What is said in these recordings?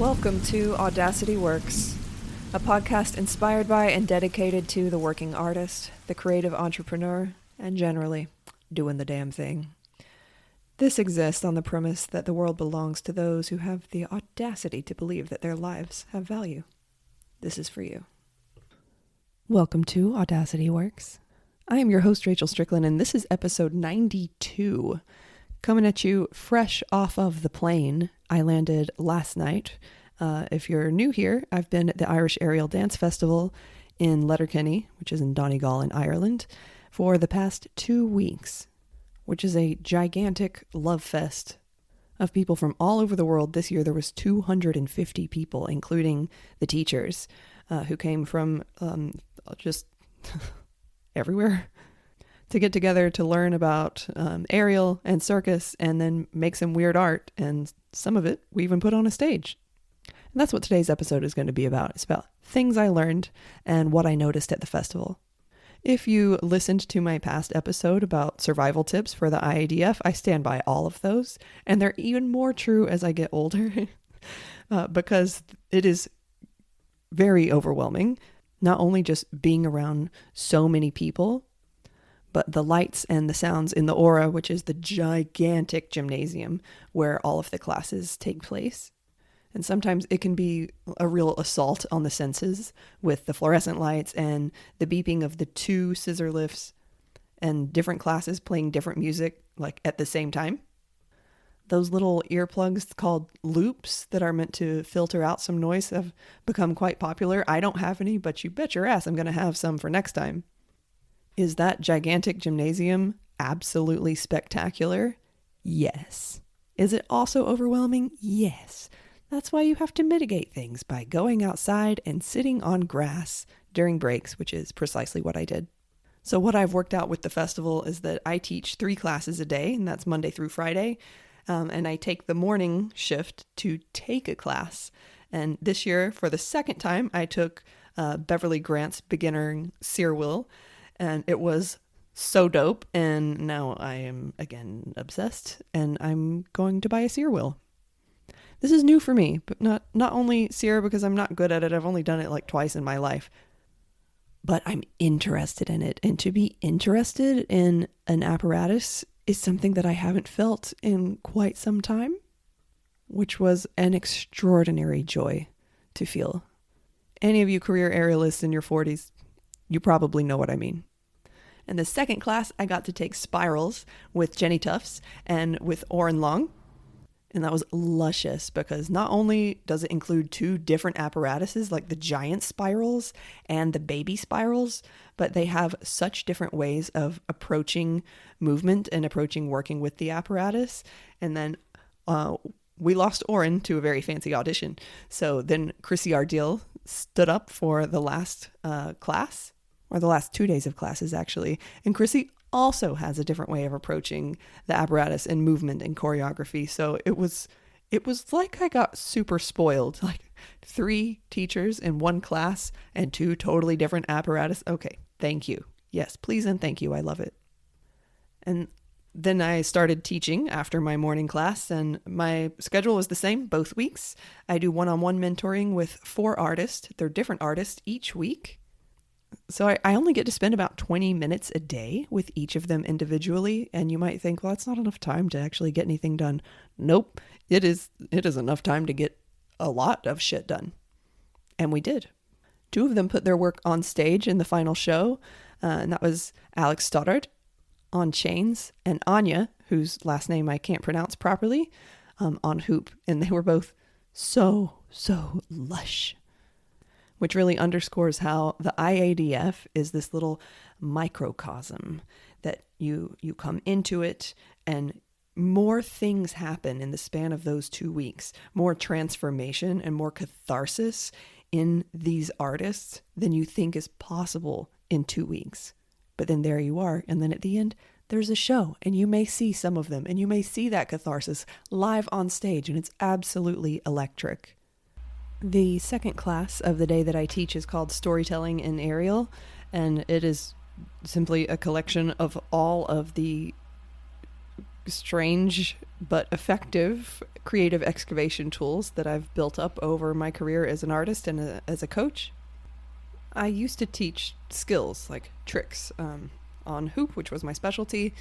Welcome to Audacity Works, a podcast inspired by and dedicated to the working artist, the creative entrepreneur, and generally, doing the damn thing. This exists on the premise that the world belongs to those who have the audacity to believe that their lives have value. This is for you. Welcome to Audacity Works. I am your host, Rachel Strickland, and this is episode 92. Coming at you fresh off of the plane. I landed last night. If you're new here, I've been at the Irish Aerial Dance Festival in Letterkenny, which is in Donegal in Ireland, for the past 2 weeks, which is a gigantic love fest of people from all over the world. This year there was 250 people, including the teachers, who came from just everywhere to get together to learn about aerial and circus and then make some weird art. And some of it we even put on a stage. And that's what today's episode is going to be about. It's about things I learned and what I noticed at the festival. If you listened to my past episode about survival tips for the IADF, I stand by all of those. And they're even more true as I get older because it is very overwhelming. Not only just being around so many people, but the lights and the sounds in the Aura, which is the gigantic gymnasium where all of the classes take place. And sometimes it can be a real assault on the senses with the fluorescent lights and the beeping of the 2 scissor lifts and different classes playing different music like at the same time. Those little earplugs called loops that are meant to filter out some noise have become quite popular. I don't have any, but you bet your ass I'm going to have some for next time. Is that gigantic gymnasium absolutely spectacular? Yes. Is it also overwhelming? Yes. That's why you have to mitigate things by going outside and sitting on grass during breaks, which is precisely what I did. So what I've worked out with the festival is that I teach 3 classes a day, and that's Monday through Friday. And I take the morning shift to take a class. And this year, for the second time, I took Beverly Grant's beginner sear wheel. And it was so dope. And now I am, again, obsessed. And I'm going to buy a sear wheel. This is new for me, but not only sear because I'm not good at it. I've only done it like twice in my life. But I'm interested in it. And to be interested in an apparatus is something that I haven't felt in quite some time, which was an extraordinary joy to feel. Any of you career aerialists in your 40s, you probably know what I mean. In the second class, I got to take spirals with Jenny Tufts and with Oren Long. And that was luscious because not only does it include 2 different apparatuses, like the giant spirals and the baby spirals, but they have such different ways of approaching movement and approaching working with the apparatus. And then we lost Oren to a very fancy audition. So then Chrissy Ardiel stood up for the last class, or the last 2 days of classes actually. And Chrissy also has a different way of approaching the apparatus and movement and choreography. So it was like I got super spoiled, like 3 teachers in 1 class and 2 totally different apparatus. Okay, thank you. Yes, please and thank you. I love it. And then I started teaching after my morning class, and my schedule was the same both weeks. I do one-on-one mentoring with 4 artists. They're different artists each week. So I only get to spend about 20 minutes a day with each of them individually. And you might think, well, that's not enough time to actually get anything done. Nope. It is enough time to get a lot of shit done. And we did. 2 of them put their work on stage in the final show. And that was Alex Stoddard on chains and Anya, whose last name I can't pronounce properly, on hoop. And they were both so lush. Which really underscores how the IADF is this little microcosm that you come into it and more things happen in the span of those 2 weeks, more transformation and more catharsis in these artists than you think is possible in 2 weeks. But then there you are. And then at the end, there's a show and you may see some of them and you may see that catharsis live on stage and it's absolutely electric. The second class of the day that I teach is called Storytelling in Aerial, and it is simply a collection of all of the strange but effective creative excavation tools that I've built up over my career as an artist and as a coach. I used to teach skills like tricks on hoop, which was my specialty,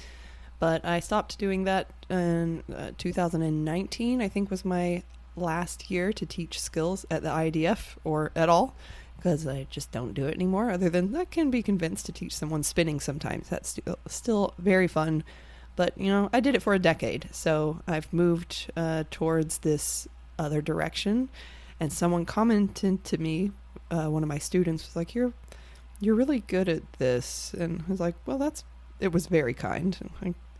but I stopped doing that in 2019, I think was my last year to teach skills at the IADF or at all, because I just don't do it anymore, other than I can be convinced to teach someone spinning sometimes. That's still very fun. But, I did it for a decade, so I've moved towards this other direction. And someone commented to me, one of my students was like, you're really good at this. And I was like, well, it was very kind.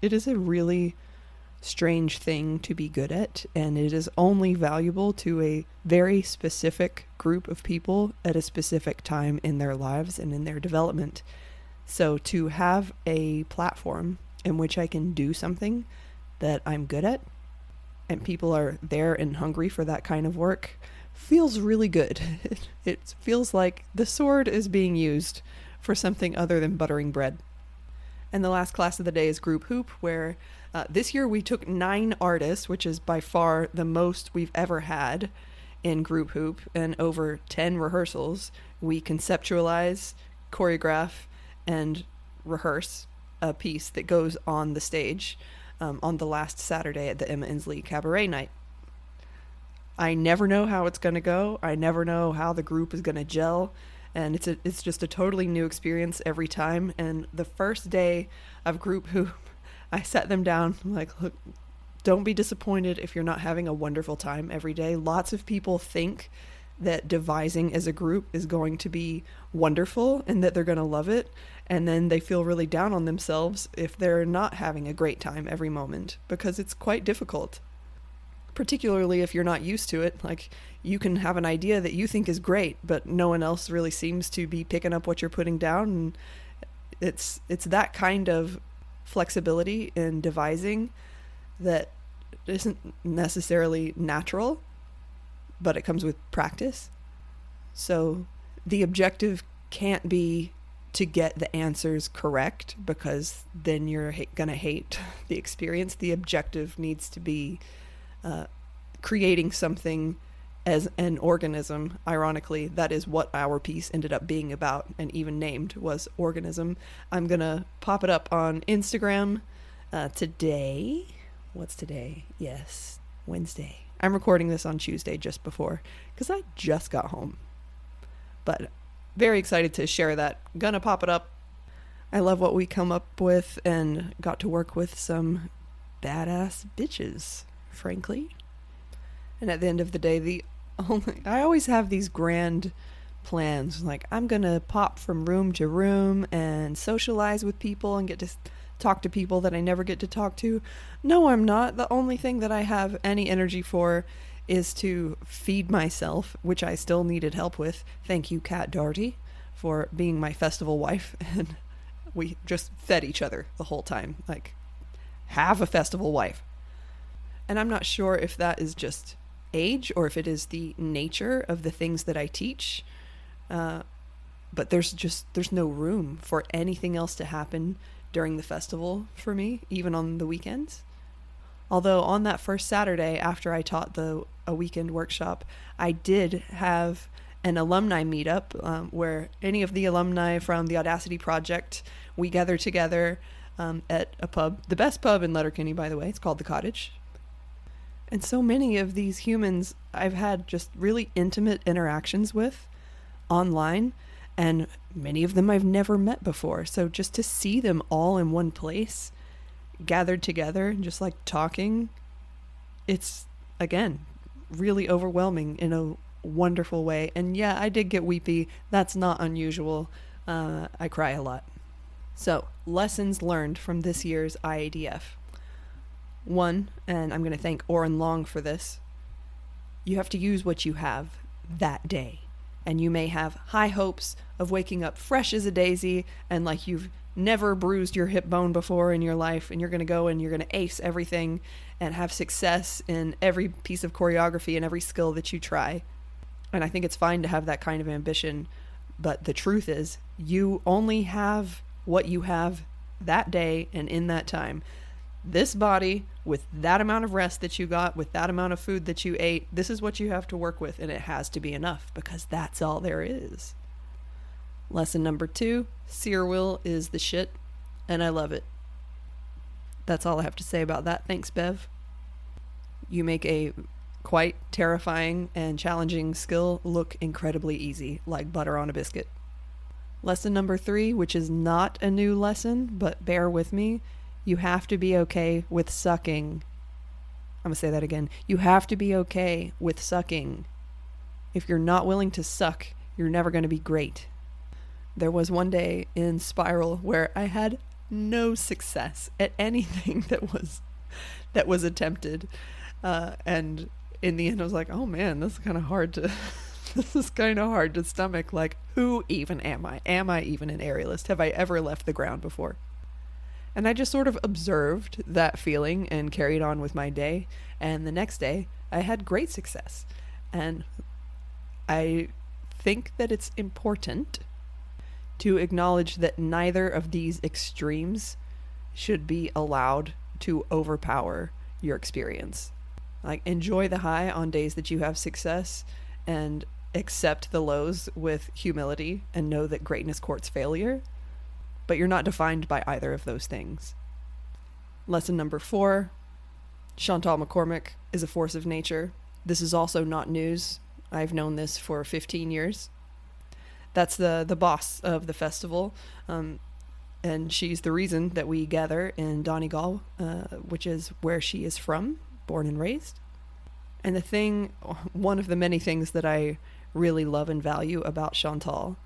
It is a really strange thing to be good at, and it is only valuable to a very specific group of people at a specific time in their lives and in their development. So to have a platform in which I can do something that I'm good at, and people are there and hungry for that kind of work, feels really good. It feels like the sword is being used for something other than buttering bread. And the last class of the day is group hoop, where this year we took 9 artists, which is by far the most we've ever had in group hoop, and over 10 rehearsals. We conceptualize, choreograph, and rehearse a piece that goes on the stage on the last Saturday at the Emma Inslee Cabaret Night. I never know how it's going to go. I never know how the group is going to gel. And it's just a totally new experience every time. And the first day of group hoop, I sat them down. I'm like, look, don't be disappointed if you're not having a wonderful time every day. Lots of people think that devising as a group is going to be wonderful and that they're going to love it. And then they feel really down on themselves if they're not having a great time every moment, because it's quite difficult. Particularly if you're not used to it. Like, you can have an idea that you think is great, but no one else really seems to be picking up what you're putting down. And it's that kind of flexibility in devising that isn't necessarily natural, but it comes with practice. So the objective can't be to get the answers correct, because then you're gonna hate the experience. The objective needs to be creating something as an organism. Ironically, that is what our piece ended up being about, and even named was organism. I'm gonna pop it up on Instagram today. What's today? Yes, Wednesday. I'm recording this on Tuesday just before, because I just got home. But very excited to share that. Gonna pop it up. I love what we come up with, and got to work with some badass bitches, frankly. And at the end of the day, I always have these grand plans, like I'm gonna pop from room to room and socialize with people and get to talk to people that I never get to talk to. No, I'm not. The only thing that I have any energy for is to feed myself, which I still needed help with. Thank you, Kat Doherty, for being my festival wife. And we just fed each other the whole time. Like, have a festival wife. And I'm not sure if that is just age or if it is the nature of the things that I teach. But there's no room for anything else to happen during the festival for me, even on the weekends. Although on that first Saturday after I taught a weekend workshop, I did have an alumni meetup where any of the alumni from the Audacity Project, we gather together at a pub, the best pub in Letterkenny, by the way. It's called The Cottage. And so many of these humans I've had just really intimate interactions with online, and many of them I've never met before. So just to see them all in one place, gathered together, just like talking, it's, again, really overwhelming in a wonderful way. And yeah, I did get weepy. That's not unusual. I cry a lot. So, lessons learned from this year's IADF. 1, and I'm going to thank Oren Long for this, you have to use what you have that day. And you may have high hopes of waking up fresh as a daisy and like you've never bruised your hip bone before in your life, and you're going to go and you're going to ace everything and have success in every piece of choreography and every skill that you try. And I think it's fine to have that kind of ambition, but the truth is you only have what you have that day and in that time. this body, with that amount of rest that you got, with that amount of food that you ate, this is what you have to work with, and it has to be enough because that's all there is. Lesson number 2, seer will is the shit, and I love it. That's all I have to say about that. Thanks, Bev. You make a quite terrifying and challenging skill look incredibly easy, like butter on a biscuit. Lesson number 3, which is not a new lesson, but bear with me. You have to be okay with sucking. I'm going to say that again. You have to be okay with sucking. If you're not willing to suck, you're never going to be great. There was one day in Spiral where I had no success at anything that was attempted. And in the end, I was like, oh man, this is kind of hard to stomach. Like, who even am I? Am I even an aerialist? Have I ever left the ground before? And I just sort of observed that feeling and carried on with my day. And the next day, I had great success. And I think that it's important to acknowledge that neither of these extremes should be allowed to overpower your experience. Like, enjoy the high on days that you have success and accept the lows with humility and know that greatness courts failure. But you're not defined by either of those things. Lesson number 4, Chantal McCormick is a force of nature. This is also not news. I've known this for 15 years. That's the boss of the festival, and she's the reason that we gather in Donegal, which is where she is from, born and raised. And one of the many things that I really love and value about Chantal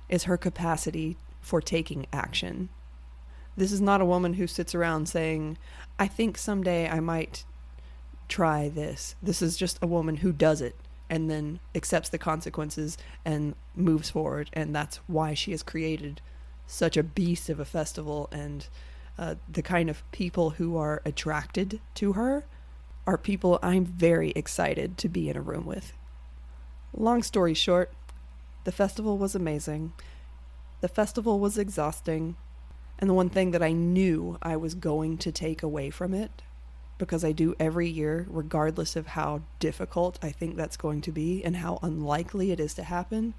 is her capacity for taking action. This is not a woman who sits around saying, I think someday I might try this. This is just a woman who does it and then accepts the consequences and moves forward. And that's why she has created such a beast of a festival. And the kind of people who are attracted to her are people I'm very excited to be in a room with. Long story short, the festival was amazing. The festival was exhausting. And the one thing that I knew I was going to take away from it, because I do every year, regardless of how difficult I think that's going to be and how unlikely it is to happen,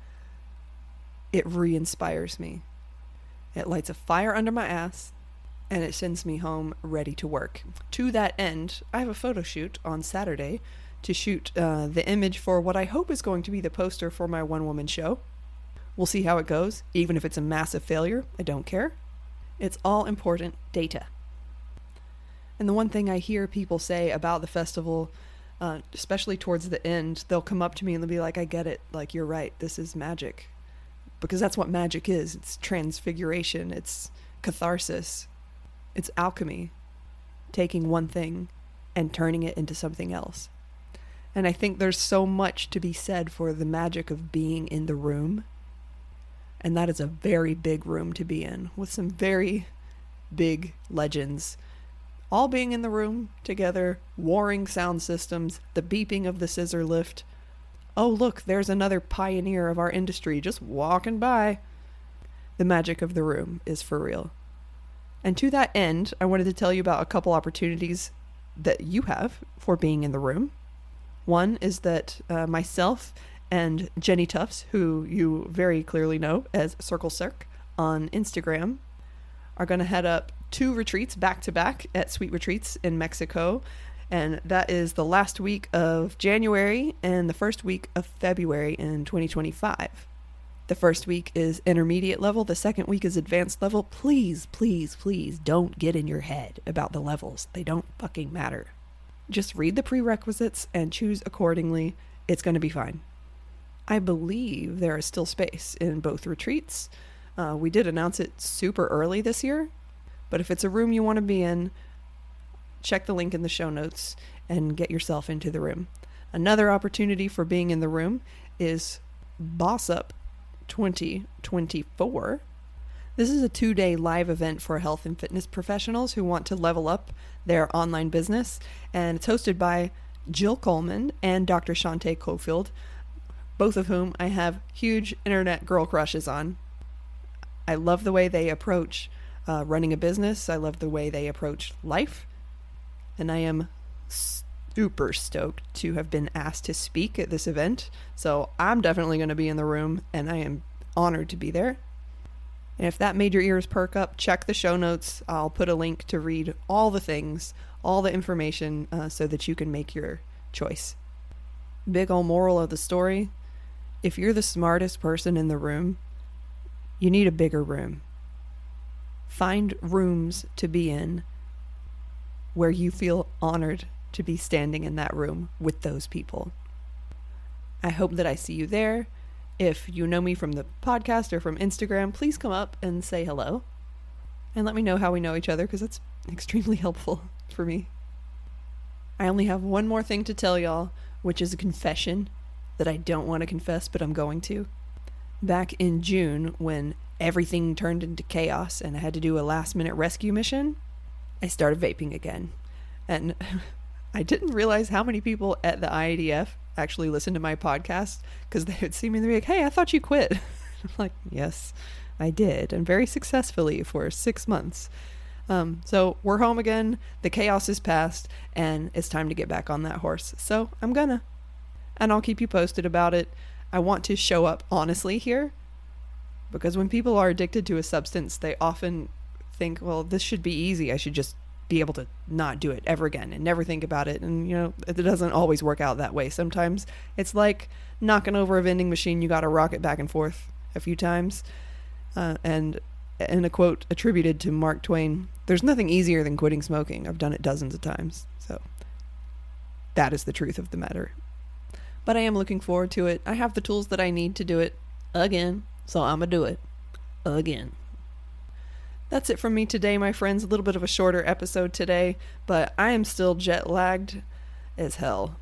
it re-inspires me. It lights a fire under my ass, and it sends me home ready to work. To that end, I have a photo shoot on Saturday to shoot the image for what I hope is going to be the poster for my one-woman show. We'll see how it goes. Even if it's a massive failure, I don't care. It's all important data. And the one thing I hear people say about the festival, especially towards the end, they'll come up to me and they'll be like, I get it. Like, you're right. This is magic. Because that's what magic is. It's transfiguration. It's catharsis. It's alchemy. Taking one thing and turning it into something else. And I think there's so much to be said for the magic of being in the room. And that is a very big room to be in, with some very big legends all being in the room together, warring sound systems, the beeping of the scissor lift. Oh, look, there's another pioneer of our industry just walking by. The magic of the room is for real. And to that end, I wanted to tell you about a couple opportunities that you have for being in the room. One is that myself and Jenny Tufts, who you very clearly know as Circle Circ on Instagram, are going to head up 2 retreats back-to-back at Sweet Retreats in Mexico. And that is the last week of January and the first week of February in 2025. The first week is intermediate level. The second week is advanced level. Please, please, please don't get in your head about the levels. They don't fucking matter. Just read the prerequisites and choose accordingly. It's going to be fine. I believe there is still space in both retreats. We did announce it super early this year, but if it's a room you want to be in, check the link in the show notes and get yourself into the room. Another opportunity for being in the room is Boss Up 2024. This is a 2-day live event for health and fitness professionals who want to level up their online business, and it's hosted by Jill Coleman and Dr. Shantae Cofield, both of whom I have huge internet girl crushes on. I love the way they approach running a business. I love the way they approach life. and I am super stoked to have been asked to speak at this event. So I'm definitely going to be in the room, and I am honored to be there. And if that made your ears perk up, check the show notes. I'll put a link to read all the things, all the information, so that you can make your choice. Big ol' moral of the story: if you're the smartest person in the room, you need a bigger room. Find rooms to be in where you feel honored to be standing in that room with those people. I hope that I see you there. If you know me from the podcast or from Instagram, please come up and say hello and let me know how we know each other, because it's extremely helpful for me. I only have one more thing to tell y'all, which is a confession that I don't want to confess, but I'm going to. Back in June, when everything turned into chaos and I had to do a last-minute rescue mission, I started vaping again. And I didn't realize how many people at the IADF actually listen to my podcast, because they would see me and they'd be like, "Hey, I thought you quit." I'm like, yes, I did, and very successfully for 6 months. So we're home again, the chaos is past, and it's time to get back on that horse. So I'm gonna. And I'll keep you posted about it. I want to show up honestly here, because when people are addicted to a substance, they often think, well, this should be easy. I should just be able to not do it ever again and never think about it. And, you know, it doesn't always work out that way. Sometimes it's like knocking over a vending machine. You got to rock it back and forth a few times. And in a quote attributed to Mark Twain, "There's nothing easier than quitting smoking. I've done it dozens of times." So that is the truth of the matter. But I am looking forward to it. I have the tools that I need to do it again. So I'm going to do it again. That's it from me today, my friends. A little bit of a shorter episode today, but I am still jet lagged as hell.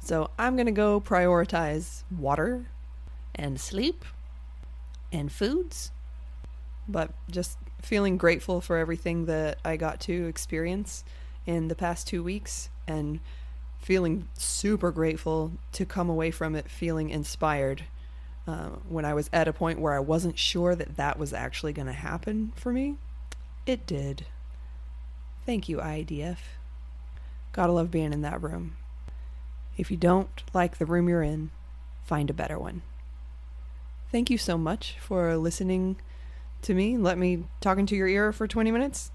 So I'm going to go prioritize water and sleep and foods, but just feeling grateful for everything that I got to experience in the past 2 weeks, and feeling super grateful to come away from it feeling inspired. When I was at a point where I wasn't sure that that was actually going to happen for me, it did. Thank you, IADF. Gotta love being in that room. If you don't like the room you're in, find a better one. Thank you so much for listening to me. Let me talk into your ear for 20 minutes.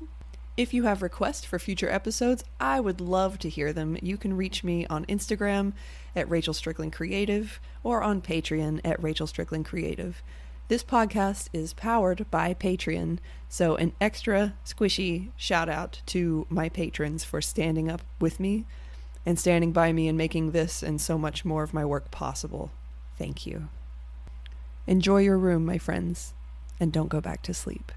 If you have requests for future episodes, I would love to hear them. You can reach me on Instagram at Rachel Strickland Creative, or on Patreon at Rachel Strickland Creative. This podcast is powered by Patreon, so an extra squishy shout out to my patrons for standing up with me and standing by me and making this and so much more of my work possible. Thank you. Enjoy your room, my friends, and don't go back to sleep.